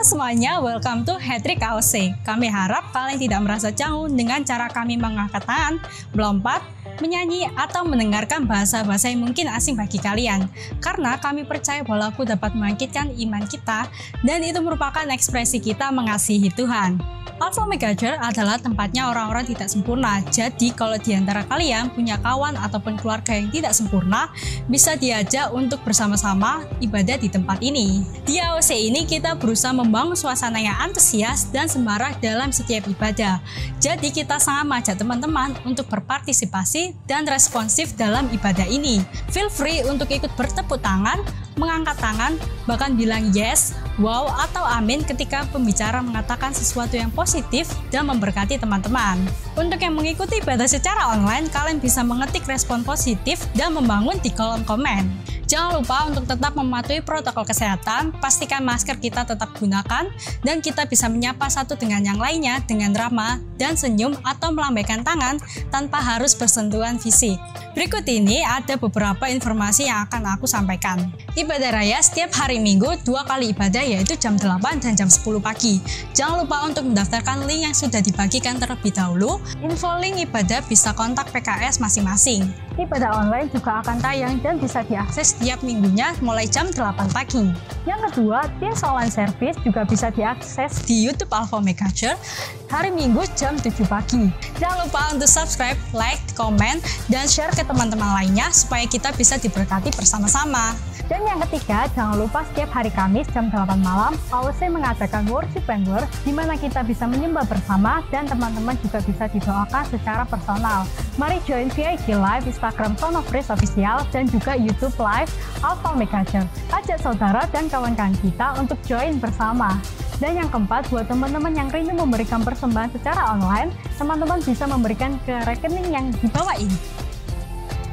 semuanya, welcome to Hattrick AOC. Kami harap kalian tidak merasa jauh dengan cara kami mengangkat tangan, melompat, menyanyi, atau mendengarkan bahasa-bahasa yang mungkin asing bagi kalian. Karena kami percaya bahwa lagu dapat membangkitkan iman kita, dan itu merupakan ekspresi kita mengasihi Tuhan. Alpha Omega Church adalah tempatnya orang-orang tidak sempurna. Jadi kalau di antara kalian punya kawan ataupun keluarga yang tidak sempurna, bisa diajak untuk bersama-sama ibadah di tempat ini. Di AOC ini kita berusaha membangun suasana yang antusias dan sembara dalam setiap ibadah. Jadi kita sangat mengajak teman-teman untuk berpartisipasi dan responsif dalam ibadah ini. Feel free untuk ikut bertepuk tangan, mengangkat tangan, bahkan bilang yes, wow, atau amin ketika pembicara mengatakan sesuatu yang positif dan memberkati teman-teman. Untuk yang mengikuti ibadah secara online, kalian bisa mengetik respon positif dan membangun di kolom komen. Jangan lupa untuk tetap mematuhi protokol kesehatan, pastikan masker kita tetap gunakan, dan kita bisa menyapa satu dengan yang lainnya dengan ramah dan senyum atau melambaikan tangan tanpa harus bersentuhan fisik. Berikut ini ada beberapa informasi yang akan aku sampaikan. Ibadah raya setiap hari Minggu 2 kali ibadah yaitu jam 8 dan jam 10 pagi. Jangan lupa untuk mendaftarkan link yang sudah dibagikan terlebih dahulu. Info link ibadah bisa kontak PKS masing-masing. Ibadah online juga akan tayang dan bisa diakses setiap minggunya mulai jam 8 pagi. Yang kedua, Teens Online Service juga bisa diakses di YouTube Alpha Omega Church hari Minggu jam 7 pagi. Jangan lupa untuk subscribe, like, komen, dan share ke teman-teman lainnya supaya kita bisa diberkati bersama-sama. Dan yang ketiga, jangan lupa setiap hari Kamis jam 8 malam, AOC mengadakan Worship and Word, di mana kita bisa menyembah bersama dan teman-teman juga bisa didoakan secara personal. Mari join via IG Live, Instagram Son of Praise Official, dan juga YouTube Live Alpha Omega Church. Ajak saudara dan kawan-kawan kita untuk join bersama. Dan yang keempat, buat teman-teman yang rindu memberikan persembahan secara online, teman-teman bisa memberikan ke rekening yang di bawah ini.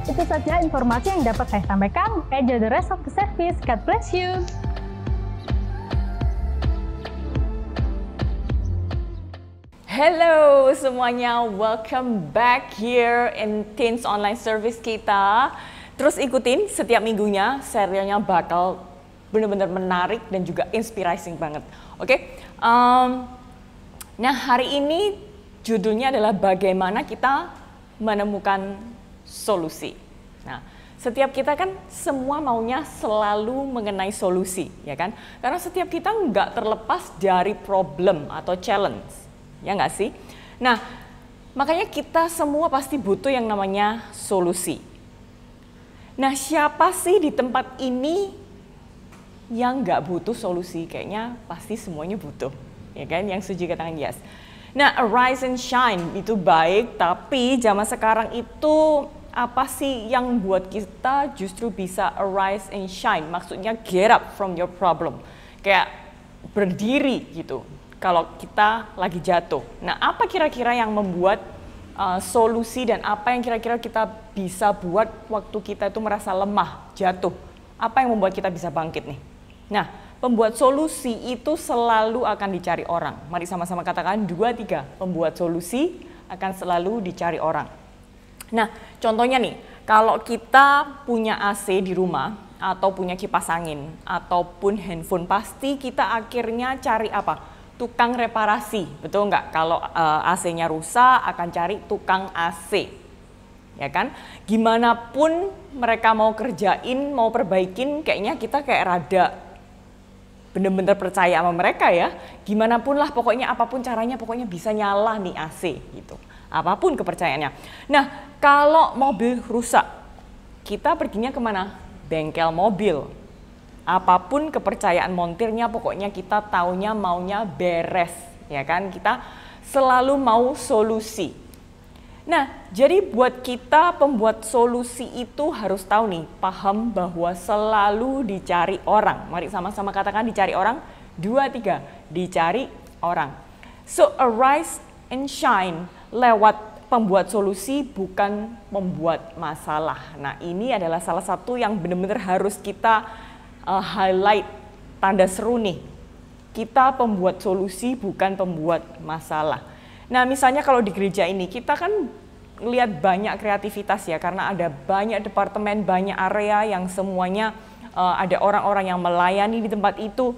Itu saja informasi yang dapat saya sampaikan. Enjoy the rest of the service. God bless you. Hello semuanya, welcome back here in Teens Online Service kita. Terus ikutin setiap minggunya, serialnya bakal benar-benar menarik dan juga inspiring banget. Oke, nah hari ini judulnya adalah bagaimana kita menemukan solusi. Nah, setiap kita kan semua maunya selalu mengenai solusi, ya kan? Karena setiap kita nggak terlepas dari problem atau challenge, ya nggak sih? Nah, makanya kita semua pasti butuh yang namanya solusi. Nah, siapa sih di tempat ini yang nggak butuh solusi? Kayaknya pasti semuanya butuh, ya kan? Yang setuju katakan yes. Nah, arise and shine itu baik, tapi zaman sekarang itu apa sih yang buat kita justru bisa arise and shine? Maksudnya get up from your problem. Kayak berdiri gitu kalau kita lagi jatuh. Nah, apa kira-kira yang membuat solusi dan apa yang kira-kira kita bisa buat waktu kita itu merasa lemah, jatuh? Apa yang membuat kita bisa bangkit nih? Nah, pembuat solusi itu selalu akan dicari orang. Mari sama-sama katakan 2, 3. Pembuat solusi akan selalu dicari orang. Nah, contohnya nih, kalau kita punya AC di rumah, atau punya kipas angin, ataupun handphone, pasti kita akhirnya cari apa? Tukang reparasi, betul nggak? Kalau AC-nya rusak, akan cari tukang AC. Ya kan? Gimana pun mereka mau kerjain, mau perbaikin, kayaknya kita kayak rada bener-bener percaya sama mereka ya. Gimana pun lah, pokoknya apapun caranya, pokoknya bisa nyala nih AC gitu. Apapun kepercayaannya. Nah, kalau mobil rusak, kita perginya kemana? Bengkel mobil. Apapun kepercayaan montirnya, pokoknya kita taunya maunya beres, ya kan? Kita selalu mau solusi. Nah, jadi buat kita pembuat solusi itu harus tahu nih, paham bahwa selalu dicari orang. Mari sama-sama katakan dicari orang. 2, 3, dicari orang. So, arise and shine lewat pembuat solusi, bukan membuat masalah. Nah, ini adalah salah satu yang benar-benar harus kita highlight, tanda seru nih. Kita pembuat solusi, bukan pembuat masalah. Nah, misalnya kalau di gereja ini, kita kan lihat banyak kreativitas ya, karena ada banyak departemen, banyak area yang semuanya ada orang-orang yang melayani di tempat itu.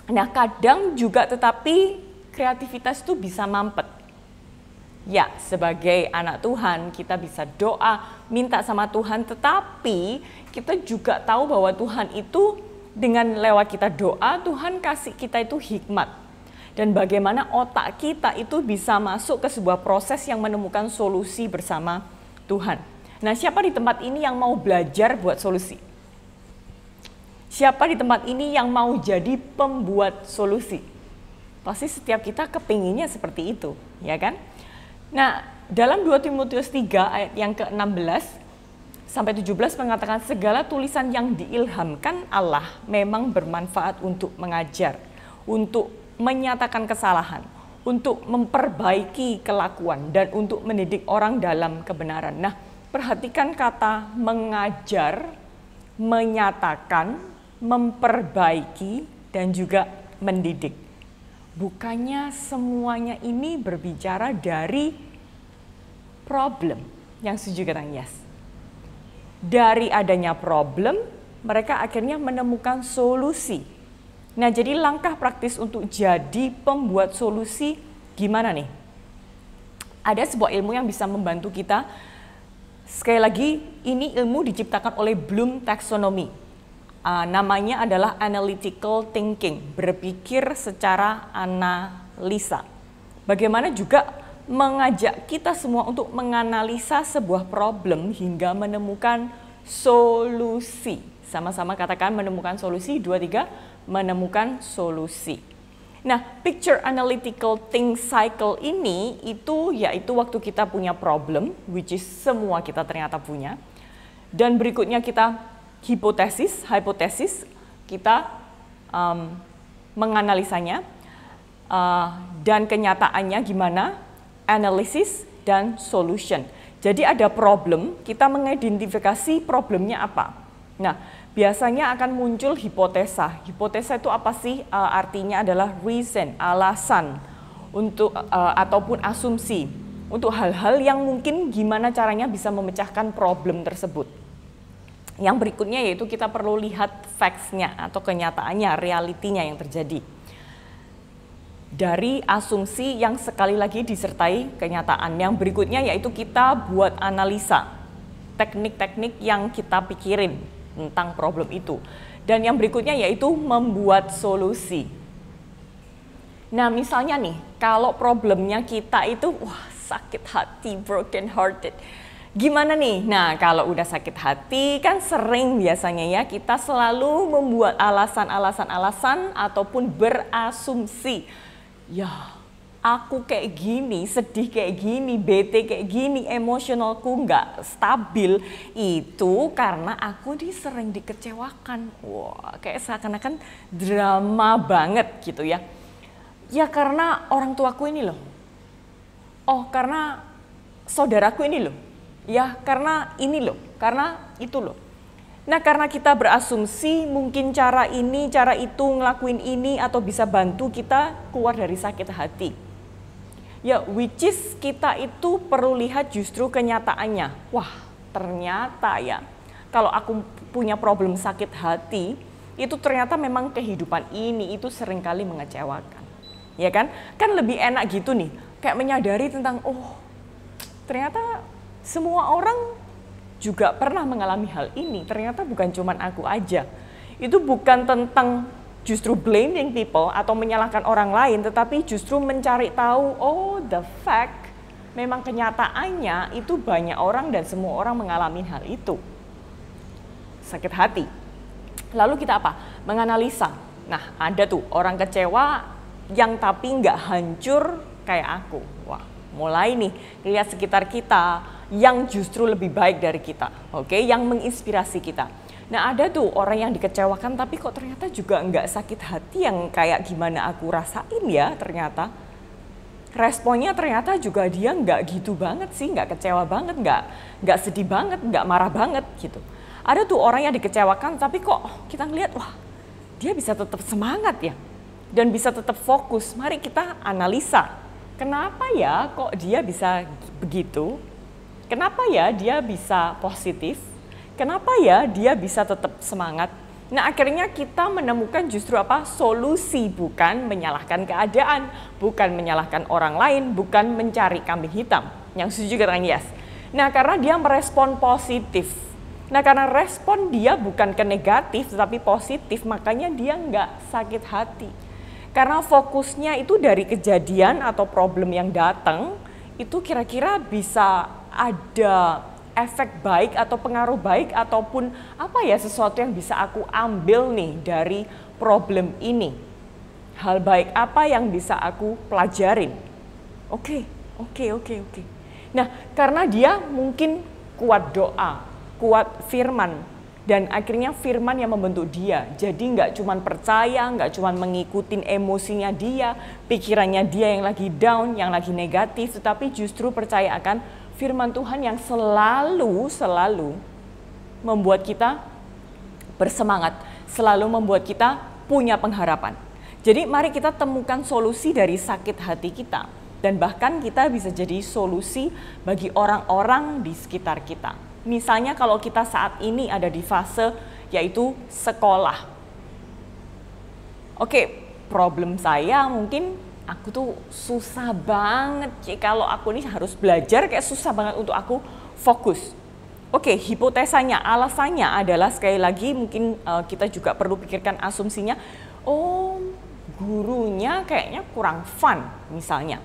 Nah, kadang juga tetapi kreativitas itu bisa mampet. Ya, sebagai anak Tuhan kita bisa doa, minta sama Tuhan, tetapi kita juga tahu bahwa Tuhan itu dengan lewat kita doa, Tuhan kasih kita itu hikmat. Dan bagaimana otak kita itu bisa masuk ke sebuah proses yang menemukan solusi bersama Tuhan. Nah, siapa di tempat ini yang mau belajar buat solusi? Siapa di tempat ini yang mau jadi pembuat solusi? Pasti setiap kita kepinginnya seperti itu, ya kan? Nah, dalam 2 Timotius 3 ayat yang ke-16 sampai 17 mengatakan segala tulisan yang diilhamkan Allah memang bermanfaat untuk mengajar, untuk menyatakan kesalahan, untuk memperbaiki kelakuan, dan untuk mendidik orang dalam kebenaran. Nah, perhatikan kata mengajar, menyatakan, memperbaiki, dan juga mendidik. Bukannya semuanya ini berbicara dari problem. Yang setuju kata yes. Dari adanya problem, mereka akhirnya menemukan solusi. Nah, jadi langkah praktis untuk jadi pembuat solusi gimana nih? Ada sebuah ilmu yang bisa membantu kita. Sekali lagi, ini ilmu diciptakan oleh Bloom Taxonomy. Namanya adalah analytical thinking, berpikir secara analisa. Bagaimana juga mengajak kita semua untuk menganalisa sebuah problem hingga menemukan solusi. Sama-sama katakan menemukan solusi, 2, 3, menemukan solusi. Nah, picture analytical think cycle ini yaitu waktu kita punya problem, which is semua kita ternyata punya. Dan berikutnya kita hipotesis, kita menganalisanya, dan kenyataannya gimana, analisis, dan solution. Jadi ada problem, kita mengidentifikasi problemnya apa. Nah, biasanya akan muncul hipotesa. Hipotesa itu apa sih? Artinya adalah reason, alasan, untuk ataupun asumsi, untuk hal-hal yang mungkin gimana caranya bisa memecahkan problem tersebut. Yang berikutnya yaitu kita perlu lihat facts-nya atau kenyataannya, realitinya yang terjadi. Dari asumsi yang sekali lagi disertai kenyataan. Yang berikutnya yaitu kita buat analisa, teknik-teknik yang kita pikirin tentang problem itu. Dan yang berikutnya yaitu membuat solusi. Nah, misalnya nih, kalau problemnya kita itu sakit hati, broken hearted. Gimana nih? Nah, kalau udah sakit hati kan sering biasanya ya kita selalu membuat alasan ataupun berasumsi. Ya, aku kayak gini, sedih kayak gini, bete kayak gini, emosionalku nggak stabil. Itu karena aku sering dikecewakan. Wah, kayak seakan-akan drama banget gitu ya. Ya karena orang tuaku ini loh. Oh, karena saudaraku ini loh. Ya karena ini loh, karena itu loh. Nah, karena kita berasumsi mungkin cara ini, cara itu, ngelakuin ini atau bisa bantu kita keluar dari sakit hati. Ya, which is kita itu perlu lihat justru kenyataannya. Wah, ternyata ya kalau aku punya problem sakit hati, itu ternyata memang kehidupan ini itu seringkali mengecewakan. Ya kan? Kan lebih enak gitu nih, kayak menyadari tentang ternyata semua orang juga pernah mengalami hal ini, ternyata bukan cuma aku aja. Itu bukan tentang justru blaming people atau menyalahkan orang lain, tetapi justru mencari tahu, the fact, memang kenyataannya itu banyak orang dan semua orang mengalami hal itu. Sakit hati. Lalu kita apa? Menganalisa. Nah, ada tuh orang kecewa yang tapi nggak hancur kayak aku. Wah, mulai nih lihat sekitar kita yang justru lebih baik dari kita, oke? Yang menginspirasi kita. Nah, ada tuh orang yang dikecewakan tapi kok ternyata juga nggak sakit hati yang kayak gimana aku rasain ya ternyata. Responnya ternyata juga dia nggak gitu banget sih, nggak kecewa banget, nggak sedih banget, nggak marah banget gitu. Ada tuh orang yang dikecewakan tapi kok kita ngeliat, wah dia bisa tetap semangat ya dan bisa tetap fokus. Mari kita analisa, kenapa ya kok dia bisa begitu? Kenapa ya dia bisa positif? Kenapa ya dia bisa tetap semangat? Nah, akhirnya kita menemukan justru apa? Solusi, bukan menyalahkan keadaan, bukan menyalahkan orang lain, bukan mencari kambing hitam. Yang setuju katakan yes. Nah, karena dia merespon positif. Nah, karena respon dia bukan ke negatif, tetapi positif, makanya dia nggak sakit hati. Karena fokusnya itu dari kejadian atau problem yang datang, itu kira-kira bisa ada efek baik atau pengaruh baik ataupun apa ya, sesuatu yang bisa aku ambil nih dari problem ini. Hal baik apa yang bisa aku pelajarin? Oke. Nah, karena dia mungkin kuat doa, kuat firman, dan akhirnya firman yang membentuk dia. Jadi nggak cuma percaya, nggak cuma mengikuti emosinya dia, pikirannya dia yang lagi down, yang lagi negatif, tetapi justru percaya akan firman Tuhan yang selalu membuat kita bersemangat, selalu membuat kita punya pengharapan. Jadi mari kita temukan solusi dari sakit hati kita. Dan bahkan kita bisa jadi solusi bagi orang-orang di sekitar kita. Misalnya kalau kita saat ini ada di fase yaitu sekolah. Oke, problem saya mungkin aku tuh susah banget kalau aku nih harus belajar, kayak susah banget untuk aku fokus. Oke, hipotesanya, alasannya adalah sekali lagi mungkin kita juga perlu pikirkan asumsinya, oh gurunya kayaknya kurang fun misalnya.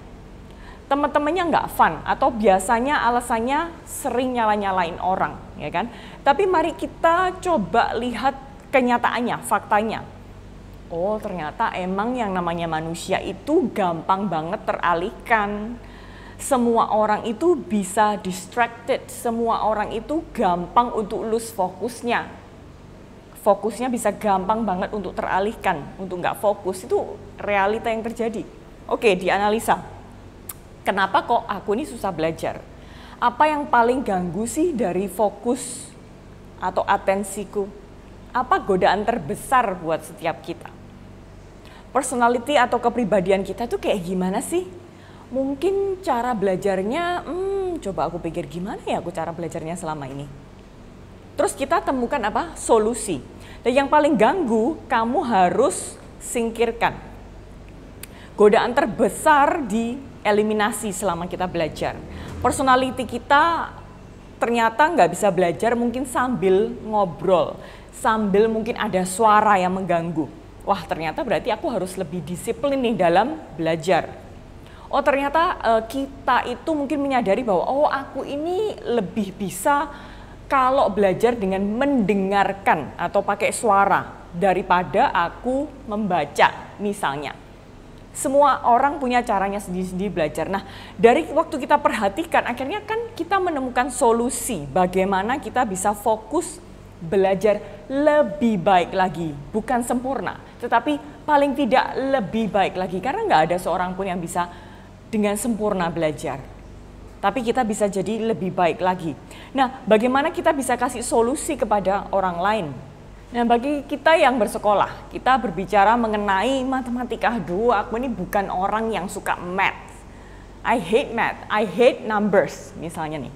Teman-temannya nggak fun atau biasanya alasannya sering nyala-nyalain orang, ya kan? Tapi mari kita coba lihat kenyataannya, faktanya. Oh, ternyata emang yang namanya manusia itu gampang banget teralihkan. Semua orang itu bisa distracted, semua orang itu gampang untuk lose fokusnya. Fokusnya bisa gampang banget untuk teralihkan, untuk nggak fokus, itu realita yang terjadi. Oke, dianalisa. Kenapa kok aku ini susah belajar? Apa yang paling ganggu sih dari fokus atau atensiku? Apa godaan terbesar buat setiap kita? Personality atau kepribadian kita tuh kayak gimana sih? Mungkin cara belajarnya, coba aku pikir gimana ya aku cara belajarnya selama ini. Terus kita temukan apa? Solusi. Dan yang paling ganggu, kamu harus singkirkan. Godaan terbesar dieliminasi selama kita belajar. Personality kita ternyata nggak bisa belajar mungkin sambil ngobrol, sambil mungkin ada suara yang mengganggu. Wah, ternyata berarti aku harus lebih disiplin nih dalam belajar. Oh, ternyata kita itu mungkin menyadari bahwa oh aku ini lebih bisa kalau belajar dengan mendengarkan atau pakai suara daripada aku membaca misalnya. Semua orang punya caranya sendiri-sendiri belajar. Nah, dari waktu kita perhatikan, akhirnya kan kita menemukan solusi bagaimana kita bisa fokus belajar lebih baik lagi. Bukan sempurna, tetapi paling tidak lebih baik lagi. Karena nggak ada seorang pun yang bisa dengan sempurna belajar. Tapi kita bisa jadi lebih baik lagi. Nah, bagaimana kita bisa kasih solusi kepada orang lain? Nah, bagi kita yang bersekolah, kita berbicara mengenai matematika. Aduh, aku ini bukan orang yang suka math. I hate math, I hate numbers misalnya nih.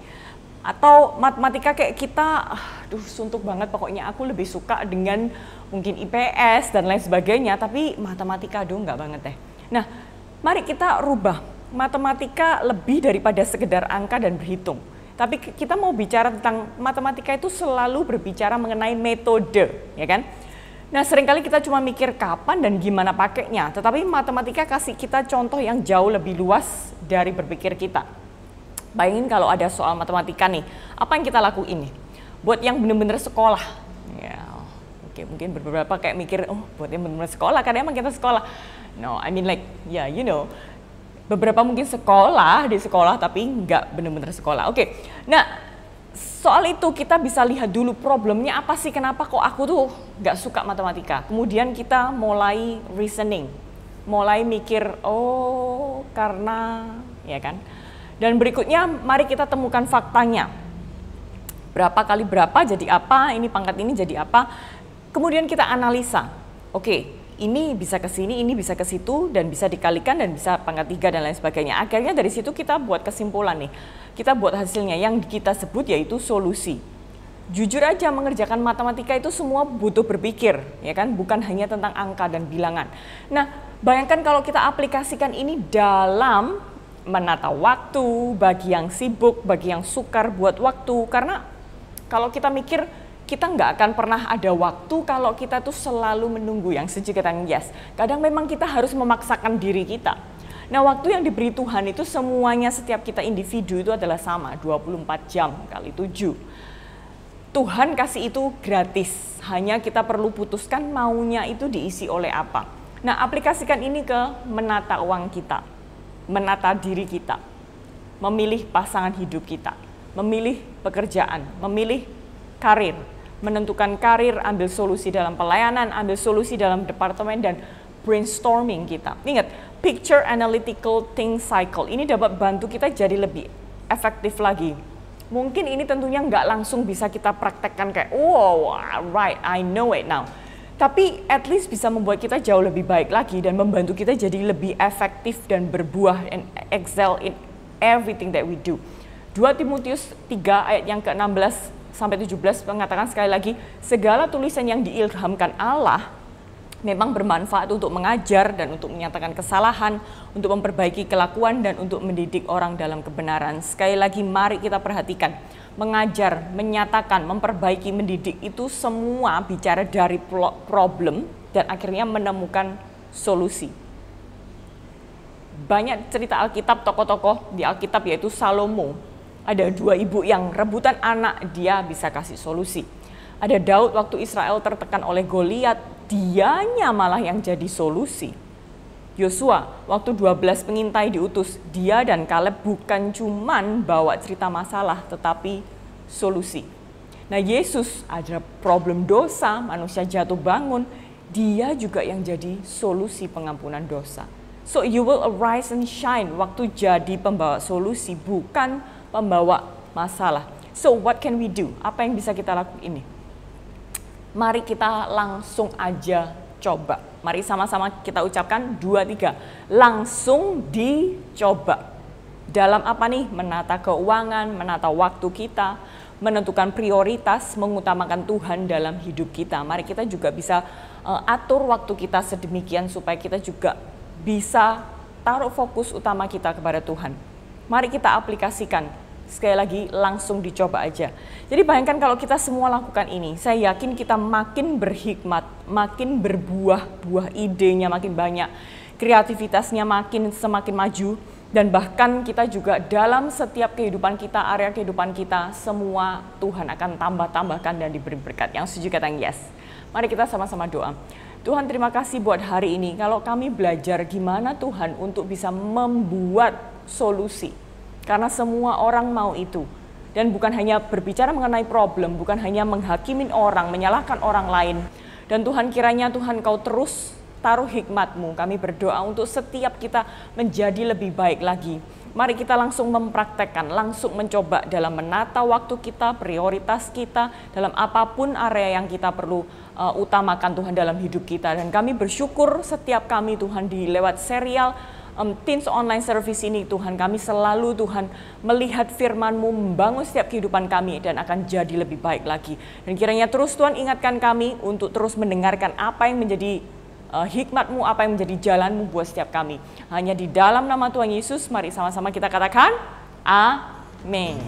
Atau matematika kayak kita, aduh suntuk banget pokoknya, aku lebih suka dengan mungkin IPS dan lain sebagainya. Tapi matematika aduh nggak banget deh. Nah, mari kita rubah. Matematika lebih daripada sekedar angka dan berhitung. Tapi kita mau bicara tentang matematika itu selalu berbicara mengenai metode, ya kan? Nah, seringkali kita cuma mikir kapan dan gimana pakainya, tetapi matematika kasih kita contoh yang jauh lebih luas dari berpikir kita. Bayangin kalau ada soal matematika nih, apa yang kita lakuin nih? Buat yang benar-benar sekolah, ya, oke, mungkin beberapa kayak mikir, oh buat yang benar-benar sekolah, karena emang kita sekolah. No, I mean like, yeah, you know. Beberapa mungkin sekolah di sekolah tapi nggak benar-benar sekolah. Oke, nah soal itu kita bisa lihat dulu problemnya apa sih, kenapa kok aku tuh nggak suka matematika. Kemudian kita mulai reasoning, mulai mikir, oh karena, ya kan. Dan berikutnya mari kita temukan faktanya. Berapa kali berapa jadi apa, ini pangkat ini jadi apa. Kemudian kita analisa, oke. Ini bisa ke sini, ini bisa ke situ, dan bisa dikalikan, dan bisa pangkat 3, dan lain sebagainya. Akhirnya dari situ kita buat kesimpulan nih. Kita buat hasilnya yang kita sebut yaitu solusi. Jujur aja, mengerjakan matematika itu semua butuh berpikir, ya kan? Bukan hanya tentang angka dan bilangan. Nah, bayangkan kalau kita aplikasikan ini dalam menata waktu, bagi yang sibuk, bagi yang sukar buat waktu. Karena kalau kita mikir, kita nggak akan pernah ada waktu kalau kita tuh selalu menunggu yang sedikit yes. Kadang memang kita harus memaksakan diri kita. Nah, waktu yang diberi Tuhan itu semuanya, setiap kita individu itu adalah sama, 24 jam kali 7. Tuhan kasih itu gratis, hanya kita perlu putuskan maunya itu diisi oleh apa. Nah, aplikasikan ini ke menata uang kita, menata diri kita, memilih pasangan hidup kita, memilih pekerjaan, memilih karir, menentukan karir, ambil solusi dalam pelayanan, ambil solusi dalam departemen, dan brainstorming kita. Ingat, picture analytical think cycle ini dapat bantu kita jadi lebih efektif lagi. Mungkin ini tentunya nggak langsung bisa kita praktekkan kayak, oh right, I know it now. Tapi at least bisa membuat kita jauh lebih baik lagi dan membantu kita jadi lebih efektif dan berbuah and excel in everything that we do. 2 Timotius 3 ayat yang ke-16 sampai 17 mengatakan sekali lagi, segala tulisan yang diilhamkan Allah memang bermanfaat untuk mengajar dan untuk menyatakan kesalahan, untuk memperbaiki kelakuan dan untuk mendidik orang dalam kebenaran. Sekali lagi mari kita perhatikan, mengajar, menyatakan, memperbaiki, mendidik itu semua bicara dari problem dan akhirnya menemukan solusi. Banyak cerita Alkitab, tokoh-tokoh di Alkitab yaitu Salomo. Ada 2 ibu yang rebutan anak, dia bisa kasih solusi. Ada Daud waktu Israel tertekan oleh Goliat, dianya malah yang jadi solusi. Yosua waktu 12 pengintai diutus, dia dan Kaleb bukan cuman bawa cerita masalah tetapi solusi. Nah, Yesus ada problem dosa, manusia jatuh bangun, dia juga yang jadi solusi pengampunan dosa. So you will arise and shine waktu jadi pembawa solusi, bukan pembawa masalah. So what can we do? Apa yang bisa kita lakukan ini? Mari kita langsung aja coba. Mari sama-sama kita ucapkan 2, 3. Langsung dicoba. Dalam apa nih? Menata keuangan, menata waktu kita, menentukan prioritas, mengutamakan Tuhan dalam hidup kita. Mari kita juga bisa atur waktu kita sedemikian supaya kita juga bisa taruh fokus utama kita kepada Tuhan. Mari kita aplikasikan. Sekali lagi, langsung dicoba aja. Jadi bayangkan kalau kita semua lakukan ini, saya yakin kita makin berhikmat, makin berbuah-buah, idenya makin banyak, kreativitasnya semakin maju, dan bahkan kita juga dalam setiap kehidupan kita, area kehidupan kita, semua Tuhan akan tambah-tambahkan dan diberi berkat. Yang setuju kata yes. Mari kita sama-sama doa. Tuhan, terima kasih buat hari ini. Kalau kami belajar gimana Tuhan untuk bisa membuat solusi. Karena semua orang mau itu. Dan bukan hanya berbicara mengenai problem, bukan hanya menghakimin orang, menyalahkan orang lain. Dan Tuhan, kiranya Tuhan Kau terus taruh hikmat-Mu. Kami berdoa untuk setiap kita menjadi lebih baik lagi. Mari kita langsung mempraktekkan, langsung mencoba dalam menata waktu kita, prioritas kita, dalam apapun area yang kita perlu utamakan Tuhan dalam hidup kita. Dan kami bersyukur setiap kami Tuhan di lewat serial Teens Online Service ini, Tuhan, kami selalu Tuhan melihat firman-Mu membangun setiap kehidupan kami dan akan jadi lebih baik lagi. Dan kiranya terus Tuhan ingatkan kami untuk terus mendengarkan apa yang menjadi hikmat-Mu, apa yang menjadi jalan-Mu buat setiap kami. Hanya di dalam nama Tuhan Yesus, mari sama-sama kita katakan, Amin.